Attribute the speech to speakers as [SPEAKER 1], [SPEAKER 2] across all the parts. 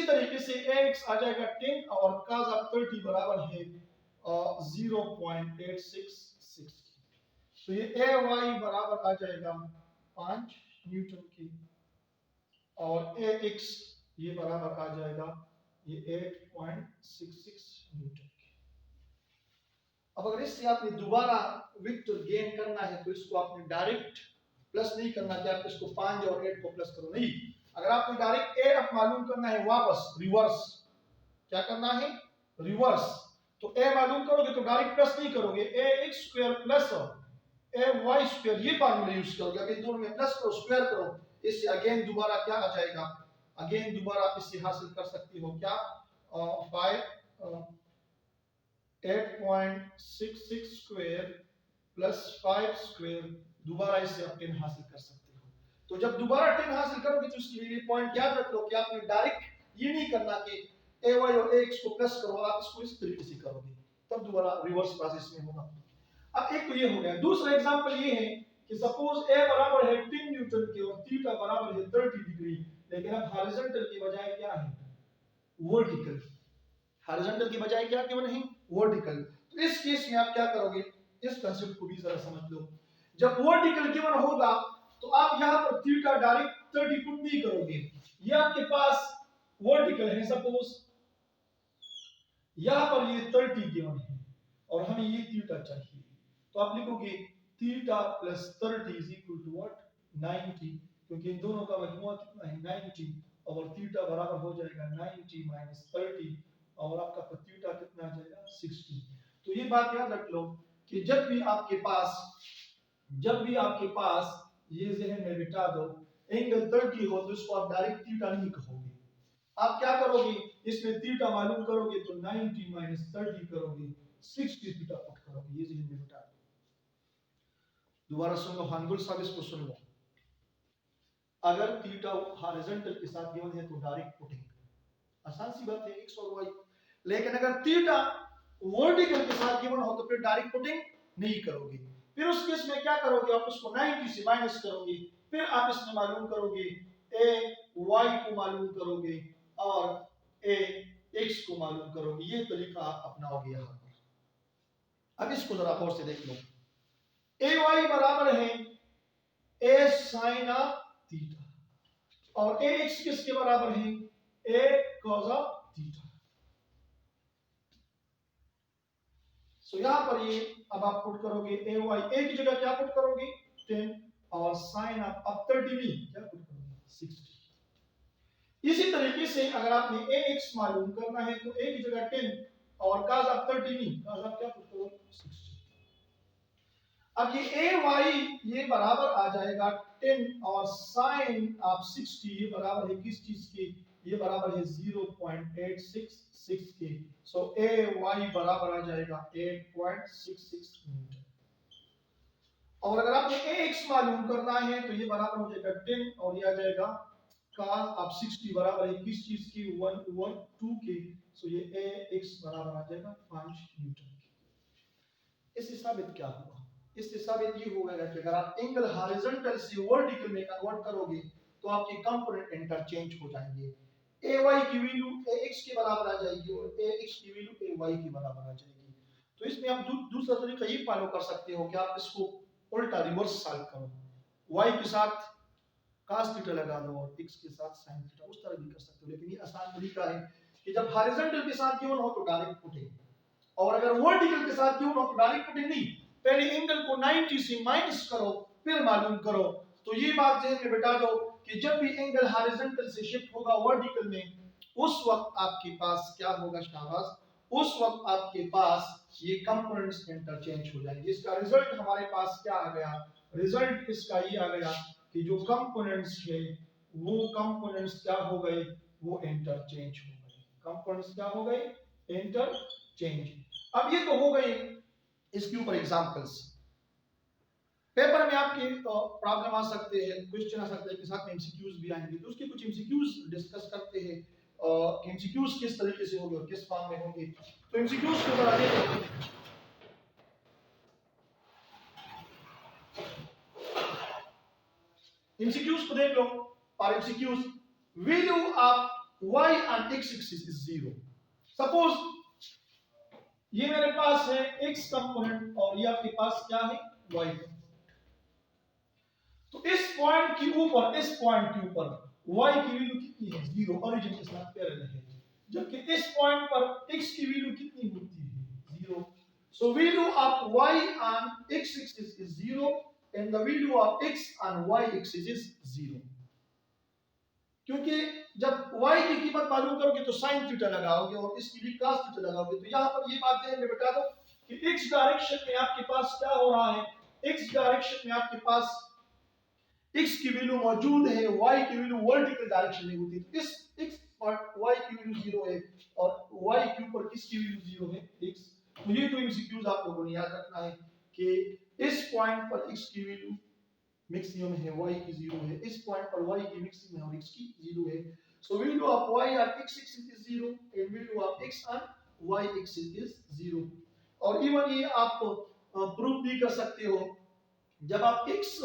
[SPEAKER 1] तरीके से ax आ जाएगा 10 और cos ऑफ 30 बराबर है 0.866। तो ये ay बराबर आ जाएगा 5 न्यूटन की और ax ये बराबर आ जाएगा ये 8.66 न्यूटन की। अब अगर इससे आपने दोबारा वेक्टर गेन करना है तो इसको आपने डायरेक्ट प्लस नहीं करना कि आप इसको 5 और 8 को प्लस करो, नहीं। अगर आपने डायरेक्ट a आप मालूम करना है वापस रिवर्स, क्या करना है रिवर्स, तो a मालूम करोगे तो डायरेक्ट प्लस नहीं करोगे, ax square plus ay square ये फार्मूला यूज करोगे। अब इन दोनों में प्लस करो स्क्वायर करो, इससे अगेन दोबारा क्या आ जाएगा, अगेन दोबारा आप इससे हासिल कर सकते हो क्या 8.66 स्क्वायर प्लस 5 स्क्वायर, दोबारा इससे आप 10 हासिल कर सकते हो। तो जब दोबारा 10 हासिल करोगे तो उसके लिए पॉइंट याद रख लो कि आपने डायरेक्ट ये नहीं करना कि ay और ax को प्लस करो, आप इसको इस तरीके से करोगे तब दोबारा रिवर्स प्रोसेस में होगा। अब एक तो ये हो गया। दूसरा एग्जांपल ये है कि सपोज a बराबर है 10 न्यूटन के और थीटा बराबर है 30 डिग्री, लेकिन अब हॉरिजॉन्टल की बजाय क्या है वर्टिकल, हॉरिजॉन्टल की बजाय क्या केवल है वर्टिकल। तो इस केस में आप क्या करोगे, इस कांसेप्ट को भी जरा समझ लो। जब वर्टिकल गिवन होगा तो आप यहां पर थीटा डायरेक्ट 30 पुट नहीं करोगे, ये आपके पास वर्टिकल है, सपोज यहां पर ये 30 गिवन है और हमें ये थीटा चाहिए, तो आप लिखोगे theta plus 30 is equal to what 90, क्योंकि इन दोनों का मजमूआ कितना है 90 और थीटा बराबर हो जाएगा 90 माइनस 30 और आपका थीटा कितना आ जाएगा 60। तो ये बात याद रख लो कि जब भी आपके पास ये जहन में बिठा दो एंगल 30 हो तो इसको आप डायरेक्ट थीटा नहीं कहोगे, आप क्या करोगे इसमें थीटा मालूम करोगे तो 90 माइनस 30 करोगे 60 थीटा पुट करोगे, ये जहन में बिठा दो। दोबारा सुन लो हानगुल साहब, इसको सुन लो। अगर थीटा हॉरिजॉन्टल के साथ गिवन है तो डायरेक्ट पुटिंग, आसान सी बात है x और y, लेकिन अगर थीटा वर्टिकल के साथ गिवन हो तो फिर डायरेक्ट पुटिंग नहीं करोगे। फिर उस केस में क्या करोगे, आप उसको 90 से माइनस करोगे, फिर आप इसमें मालूम करोगे a y को मालूम करोगे और a x को मालूम करोगे, ये तरीका आप अपनाओगे यहां पर। अब इसको जरा और से देख लो, a y बराबर है a sin ऑफ थीटा और a x किसके बराबर है a cos ऑफ थीटा। सो यहां पर ये अब आप पुट करोगे a y, a की जगह क्या पुट करोगे 10 और sin ऑफ 30 भी क्या पुट करोगे 60। इसी तरीके से अगर आपने ax मालूम करना है तो a की जगह 10 और cos ऑफ 30 भी, cos ऑफ क्या पुट करोगे 60। अब ये ay ये बराबर आ जाएगा 10 और sin ऑफ 60 ये बराबर है किस चीज के, ये बराबर है 0.866 के। सो ay बराबर आ जाएगा 8.66 न्यूटन। और अगर आपने ax मालूम करना है तो ये बराबर हो जाएगा 10 और ये आ जाएगा cos ऑफ 60 बराबर है किस चीज की 1/2 के। सो ये ax बराबर आ जाएगा 5 न्यूटन की। इससे साबित क्या हुआ, इससे साबित ये होगा कि अगर आप एंगल हॉरिजॉन्टल से वर्टिकल में कन्वर्ट करोगे तो आपके कंपोनेंट इंटरचेंज हो जाएंगे, ay की वैल्यू ax के बराबर आ जाएगी और ax की वैल्यू ay के बराबर आ जाएगी। तो इसमें आप दूसरा तरीका ये फॉलो कर सकते हो कि आप इसको उल्टा रिवर्स सॉल्व करो, y के साथ cos थीटा लगा दो और x के साथ sin थीटा, उस तरह भी कर सकते हो। लेकिन ये आसान तरीका है कि जब हॉरिजॉन्टल के साथ गिवन हो तो डायरेक्ट पुटिंग, और अगर वर्टिकल के साथ गिवन हो तो डायरेक्ट पुटिंग नहीं, पहले एंगल को 90 से माइनस करो फिर मालूम करो। तो ये बात जहन में बिठा दो कि जब भी एंगल हॉरिजॉन्टल से शिफ्ट होगा वर्टिकल में उस वक्त आपके पास क्या होगा शाबाश, उस वक्त आपके पास ये कंपोनेंट्स इंटरचेंज हो जाएंगे। इसका रिजल्ट हमारे पास क्या आ गया, रिजल्ट इसका ये आ गया कि जो कंपोनेंट्स है वो कंपोनेंट्स क्या हो गए, वो इंटरचेंज हो गए, कंपोनेंट्स क्या हो गए इंटरचेंज। अब ये तो हो गए इसके ऊपर एग्जांपल्स। पेपर में आपके प्रॉब्लम आ सकते हैं, क्वेश्चन आ सकते हैं, के साथ में एमसीक्यूज भी आएंगे, तो उसके कुछ एमसीक्यूज डिस्कस करते हैं। एमसीक्यूज किस तरीके से होंगे और किस फॉर्म में होंगे, तो एमसीक्यूज को जरा देखो। एमसीक्यूज को देख लो। और MCQs value of y and x axis is 0. Suppose ये मेरे पास है x कंपोनेंट और ये आपके पास क्या है y कंपोनेंट। तो इस पॉइंट के ऊपर y की वैल्यू कितनी है 0, ओरिजिन के साथ पैरेलल है, जबकि इस पॉइंट पर x की वैल्यू कितनी होती है 0. So value of y on x axis is 0 and the value of x on y axis is 0. क्योंकि जब y की कीमत मालूम करोगे तो sin थीटा लगाओगे और इसके लिए cos थीटा लगाओगे। तो यहाँ पर ये बात ध्यान में बता दो कि x डायरेक्शन में आपके पास क्या हो रहा है, x डायरेक्शन में आपके पास x की वैल्यू मौजूद है, y की वैल्यू वर्टिकल डायरेक्शन में होती है। तो इस x पर y की वैल्यू 0 है और y के ऊपर किसकी वैल्यू 0 है x। तो ये तो एमसीक्यूज आप लोगों ने याद रखना है कि इस पॉइंट पर x की वैल्यू मैक्सिमम है, y की 0 है, इस पॉइंट पर y की मैक्सिमम है और x की 0 है। So value of y on x axis is 0 and value of x on y axis is 0। और इवन ये आप प्रूफ भी कर सकते हो, जब आप x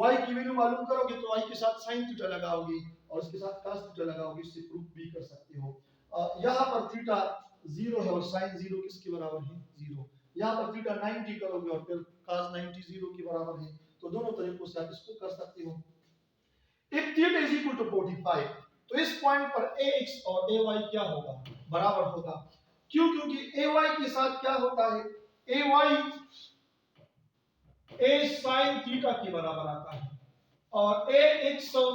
[SPEAKER 1] y की वैल्यू मालूम करोगे तो y के साथ sin थीटा लगाओगे और इसके साथ cos थीटा लगाओगे, इससे प्रूफ भी कर सकते हो। यहाँ पर थीटा 0 है और sin 0 किसके बराबर है 0। यहाँ पर थीटा 90 करोगे और फिर cos 90 0 के बराबर है। तो दोनों तरीकों से आप इसको कर सकते हो। If theta is equal to 45 तो इस पॉइंट पर ax और ay क्या होगा बराबर होगा। क्यों? क्योंकि ay के साथ क्या होता है, ay a sin थीटा के बराबर आता है और ax a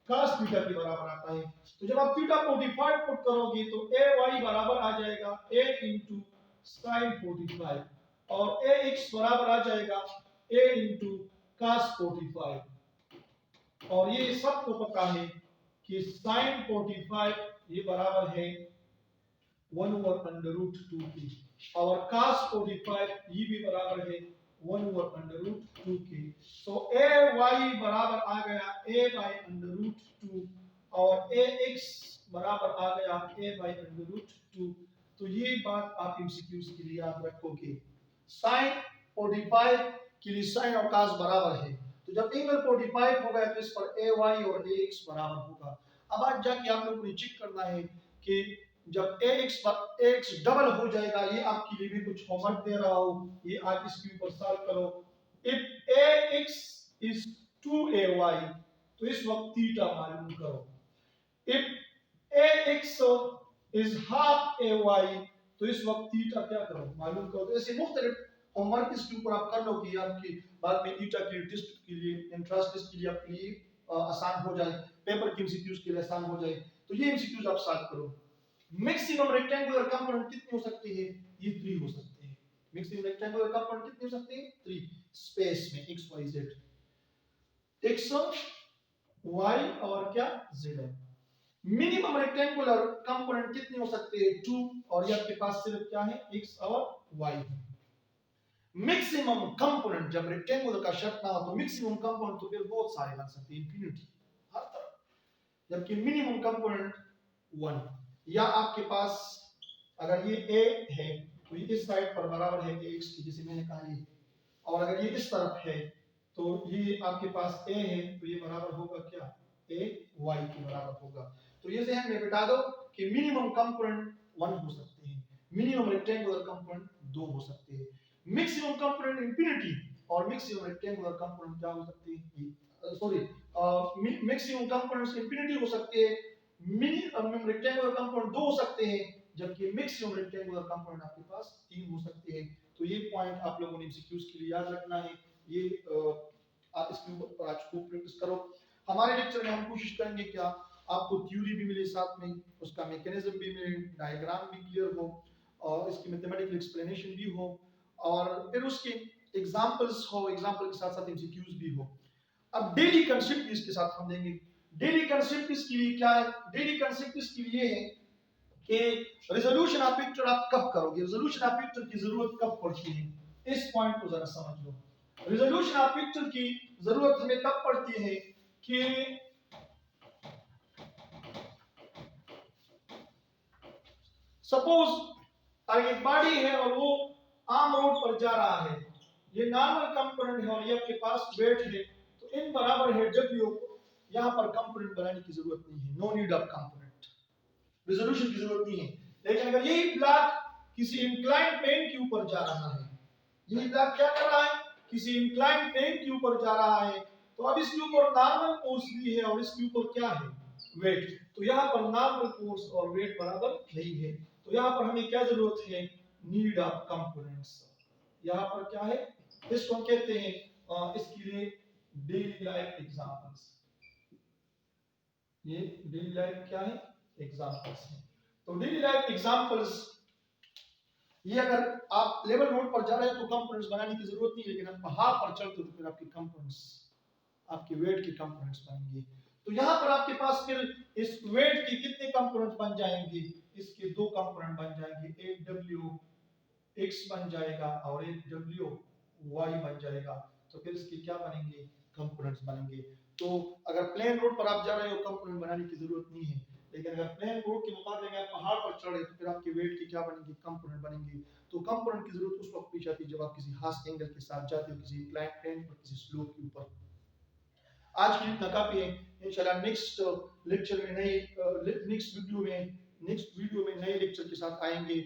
[SPEAKER 1] cos थीटा के बराबर आता है। तो जब आप थीटा 45 पुट करोगे तो ay बराबर आ जाएगा a into sin 45 और ax बराबर आ जाएगा a into cos 45। और ये सबको पता है कि sin 45 ये बराबर है 1/√2k और cos 45 ये भी बराबर है 1/√2k। सो ay बराबर आ गया a/√2 और ax बराबर आ गया a/√2। तो ये बात आप एमसीक्यूज के लिए याद रखोगे। sin 45 के लिए sin और cos बराबर है, तो जब एंगल 45 होगा तो इस पर ay और ax बराबर होगा। अब आज जाके आप लोगों ने चेक करना है कि जब ax डबल हो जाएगा, ये आपके लिए भी कुछ होमवर्क दे रहा हूँ, ये आप इसके ऊपर सॉल्व करो। इफ ax is 2ay तो इस वक्त थीटा मालूम करो। If ax is half ay तो इस वक्त थीटा क्या करो मालूम करो। तो ऐसे मुख्तलिफ होमवर्क इसके ऊपर आप कर लो कि आपकी बाद में ईटा के टेस्ट के लिए एंट्रेंस टेस्ट के लिए आपके लिए आसान हो जाए, पेपर के एमसीक्यूज के लिए आसान हो जाए। तो ये एमसीक्यूज आप सॉल्व करो। मैक्सिमम रेक्टेंगुलर कंपोनेंट कितने हो सकते हैं, ये 3 हो सकते हैं। मैक्सिमम रेक्टेंगुलर कंपोनेंट कितने हो सकते हैं 3 स्पेस में x y z, x y और क्या z है। मिनिमम रेक्टेंगुलर कंपोनेंट कितने हो सकते हैं 2 और ये आपके पास सिर्फ क्या है x और y है। मैक्सिमम कंपोनेंट जब रेक्टेंगुलर का शर्त ना हो तो मैक्सिमम कंपोनेंट तो फिर बहुत सारे बन सकते हैं, इंफिनिटी हर तरफ, जबकि मिनिमम कंपोनेंट 1। या आपके पास अगर ये a है तो ये इस साइड पर बराबर है x की, जैसे मैंने कहा ये, और अगर ये इस तरफ है तो ये आपके पास a है तो ये बराबर होगा क्या a y के बराबर होगा। तो ये ध्यान में बिठा दो कि मिनिमम कंपोनेंट 1 हो सकते हैं, मिनिमम रेक्टेंगुलर कंपोनेंट 2 हो सकते हैं, मैक्सिमम कंपोनेंट इंफिनिटी और मैक्सिमम रेक्टेंगुलर कंपोनेंट क्या हो सकते हैं, सॉरी मैक्सिमम कंपोनेंट्स इंफिनिटी हो सकते हैं, मिनिमम रेक्टेंगुलर कंपोनेंट 2 हो सकते हैं, जबकि मैक्सिमम रेक्टेंगुलर कंपोनेंट आपके पास 3 हो सकते हैं। तो ये पॉइंट आप लोगों ने एमसीक्यूज के लिए याद रखना है। ये आप इसके ऊपर आज खूब प्रैक्टिस करो। हमारे लेक्चर में हम कोशिश करेंगे क्या आपको थ्योरी भी मिले, साथ में उसका मैकेनिज्म भी मिले, डायग्राम भी क्लियर हो और इसकी मैथमेटिकल एक्सप्लेनेशन भी हो और फिर उसके एग्जांपल्स हो, एग्जांपल के साथ साथ एमसीक्यूज भी हो। अब डेली कांसेप्ट इसके साथ हम देंगे। डेली कांसेप्ट इसके लिए क्या है, डेली कांसेप्ट इसके लिए है कि रेजोल्यूशन ऑफ पिक्चर आप कब करोगे, रेजोल्यूशन ऑफ पिक्चर की जरूरत कब पड़ती है, इस पॉइंट को जरा समझ लो। रेजोल्यूशन ऑफ पिक्चर की जरूरत हमें तब पड़ती है कि सपोज एक बॉडी है और वो आम रोड पर जा रहा है, ये नॉर्मल कंपोनेंट है और ये आपके पास वेट है, तो इन बराबर है डब्ल्यू यहाँ पर कंपोनेंट बनाने की जरूरत नहीं है, no need of component, resolution की जरूरत नहीं है। लेकिन अगर यही ब्लॉक किसी इंक्लाइन प्लेन के ऊपर जा रहा है, यही ब्लॉक क्या कर रहा है, किसी इंक्लाइन प्लेन के ऊपर जा रहा है, तो अब इसके ऊपर नॉर्मल फोर्स भी है और इसके ऊपर क्या है, वेट। तो यहाँ पर नॉर्मल फोर्स और वेट बराबर नहीं है, तो यहाँ पर हमें क्या जरूरत है, नीड ऑफ कंपोनेंट्स। यहाँ पर क्या है, इसको हम कहते हैं इसके लिए डेली लाइफ एग्जांपल्स। ये डेली लाइफ क्या है, एग्जांपल्स है। तो डेली लाइफ एग्जांपल्स, ये अगर आप लेवल नोट पर जा रहे हैं तो कंपोनेंट्स बनाने की जरूरत नहीं, लेकिन आप पहाड़ पर चढ़ते हो तो फिर आपके कंपोनेंट्स, आपके वेट के कंपोनेंट्स बनेंगे। तो यहाँ पर आपके पास फिर इस वेट के कितने कंपोनेंट्स बन जाएंगे, इसके दो कंपोनेंट बन जाएंगे, एक डब्ल्यू एक्स बन जाएगा और एक डब्ल्यू वाई बन जाएगा। तो फिर इसके क्या बनेंगे, कंपोनेंट्स बनेंगे। तो अगर प्लेन रोड पर आप जा रहे हो कंपोनेंट बनाने की जरूरत नहीं है, लेकिन अगर प्लेन रोड के मुकाबले में आप पहाड़ पर चढ़े तो फिर आपके वेट के क्या बनेंगे, कंपोनेंट बनेंगे। तो कंपोनेंट की जरूरत उस वक्त पेश आती है जब आप किसी खास एंगल के साथ जाते हो, किसी इंक्लाइंड प्लेन पर, किसी स्लोप के ऊपर। आज की इतना काफी है। इंशाल्लाह नेक्स्ट लेक्चर में नेक्स्ट वीडियो में नए लेक्चर के साथ आएंगे।